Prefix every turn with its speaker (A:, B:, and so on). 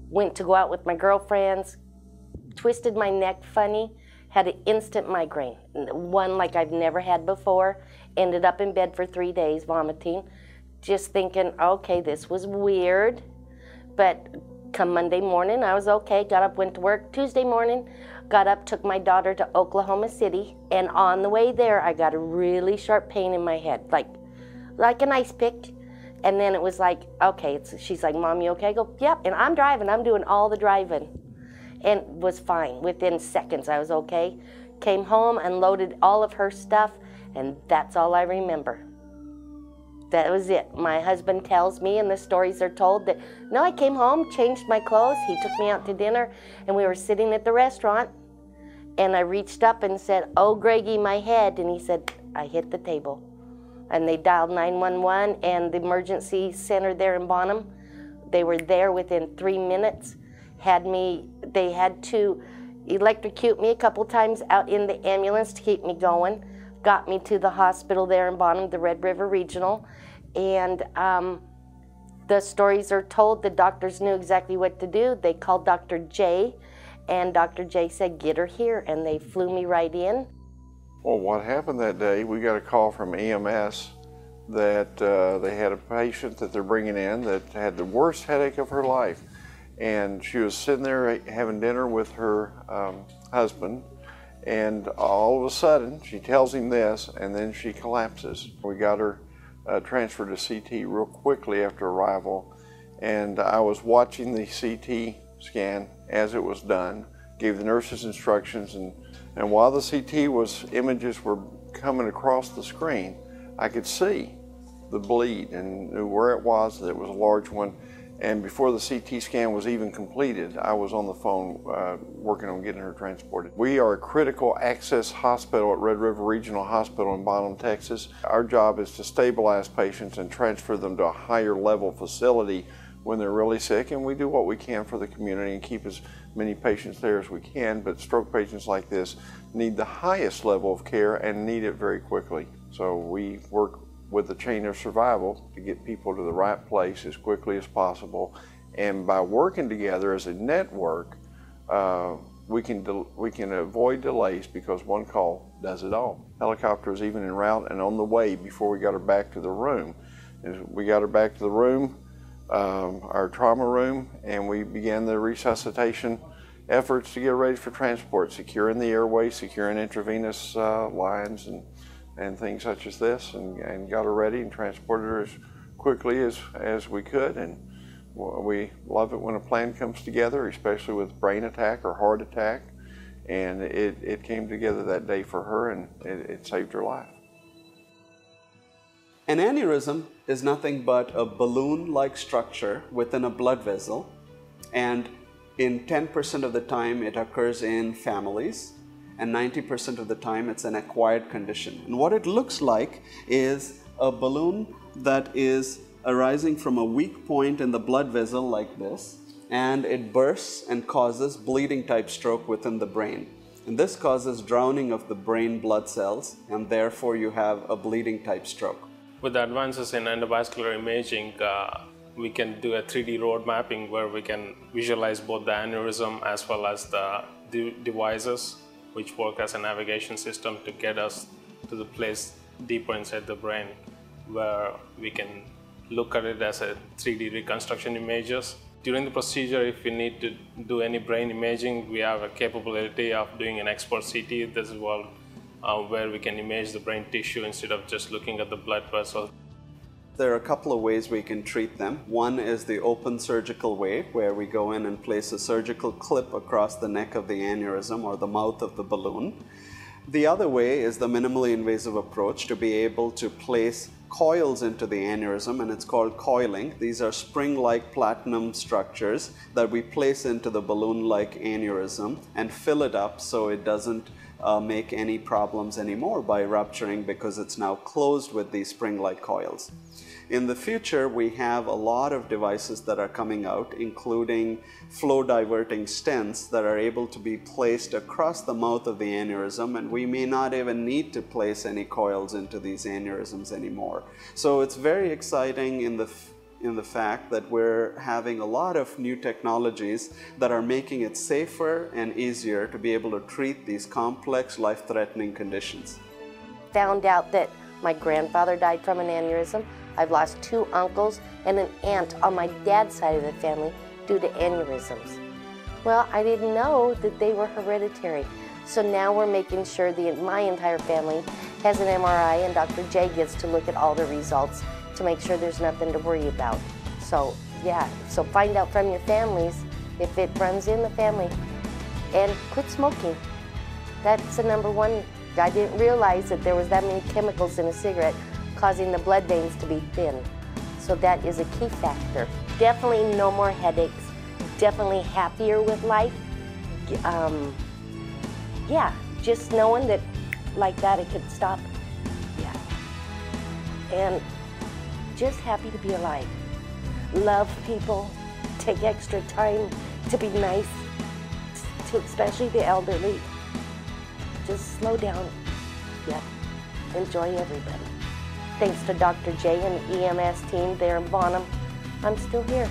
A: went to go out with my girlfriends, twisted my neck funny, had an instant migraine, one like I've never had before, ended up in bed for 3 days vomiting, just thinking, okay, this was weird. But come Monday morning, I was okay, got up, went to work. Tuesday morning, got up, took my daughter to Oklahoma City, and on the way there, I got a really sharp pain in my head, like an ice pick. And then it was like, okay, she's like, Mom, you okay? I go, yep, and I'm driving, I'm doing all the driving. And was fine. Within seconds, I was okay. Came home, unloaded all of her stuff, and that's all I remember. That was it. My husband tells me, and the stories are told, that, no, I came home, changed my clothes, he took me out to dinner, and we were sitting at the restaurant, and I reached up and said, oh, Greggy, my head, and he said, I hit the table. And they dialed 911, and the emergency center there in Bonham, they were there within 3 minutes. They had to electrocute me a couple times out in the ambulance to keep me going. Got me to the hospital there in Bonham, the Red River Regional. And the stories are told, the doctors knew exactly what to do. They called Dr. J, and Dr. J said, get her here, and they flew me right in.
B: Well, what happened that day, we got a call from EMS that they had a patient that they're bringing in that had the worst headache of her life. And she was sitting there having dinner with her husband, and all of a sudden she tells him this, and then she collapses. We got her transferred to CT real quickly after arrival, and I was watching the CT scan as it was done, gave the nurses instructions, and while the CT images were coming across the screen, I could see the bleed and knew where it was, that it was a large one. And before the CT scan was even completed, I was on the phone working on getting her transported. We are a critical access hospital at Red River Regional Hospital in Bonham, Texas. Our job is to stabilize patients and transfer them to a higher level facility when they're really sick, and we do what we can for the community and keep as many patients there as we can, but stroke patients like this need the highest level of care and need it very quickly. So we work with the chain of survival to get people to the right place as quickly as possible. And by working together as a network, we can avoid delays because one call does it all. Helicopter was even en route and on the way before we got her back to the room. As we got her back to the room, our trauma room, and we began the resuscitation efforts to get ready for transport, securing the airway, securing intravenous lines and things such as this, and got her ready and transported her as quickly as we could. And we love it when a plan comes together, especially with brain attack or heart attack. And it came together that day for her, and it saved her life.
C: An aneurysm is nothing but a balloon-like structure within a blood vessel, and in 10% of the time it occurs in families, and 90% of the time it's an acquired condition. And what it looks like is a balloon that is arising from a weak point in the blood vessel like this, and it bursts and causes bleeding type stroke within the brain. And this causes drowning of the brain blood cells, and therefore you have a bleeding type stroke.
D: With the advances in endovascular imaging, we can do a 3D road mapping where we can visualize both the aneurysm as well as the devices which work as a navigation system to get us to the place deeper inside the brain, where we can look at it as a 3D reconstruction images. During the procedure, if we need to do any brain imaging, we have a capability of doing an expert CT. This is where we can image the brain tissue instead of just looking at the blood vessel.
C: There are a couple of ways we can treat them. One is the open surgical way, where we go in and place a surgical clip across the neck of the aneurysm or the mouth of the balloon. The other way is the minimally invasive approach, to be able to place coils into the aneurysm, and it's called coiling. These are spring-like platinum structures that we place into the balloon-like aneurysm and fill it up so it doesn't make any problems anymore by rupturing, because it's now closed with these spring-like coils. In the future, we have a lot of devices that are coming out, including flow diverting stents that are able to be placed across the mouth of the aneurysm, and we may not even need to place any coils into these aneurysms anymore. So it's very exciting in the in the fact that we're having a lot of new technologies that are making it safer and easier to be able to treat these complex, life-threatening conditions.
A: Found out that my grandfather died from an aneurysm. I've lost 2 uncles and an aunt on my dad's side of the family due to aneurysms. Well, I didn't know that they were hereditary. So now we're making sure my entire family has an MRI, and Dr. J gets to look at all the results to make sure there's nothing to worry about. So yeah, so find out from your families if it runs in the family, and quit smoking. That's the #1. I didn't realize that there was that many chemicals in a cigarette causing the blood veins to be thin. So that is a key factor. Definitely no more headaches. Definitely happier with life. Yeah, just knowing that like that it could stop. Yeah. And just happy to be alive. Love people. Take extra time to be nice, to especially the elderly. Just slow down. Yeah. Enjoy everybody. Thanks to Dr. J and the EMS team there in Bonham, I'm still here.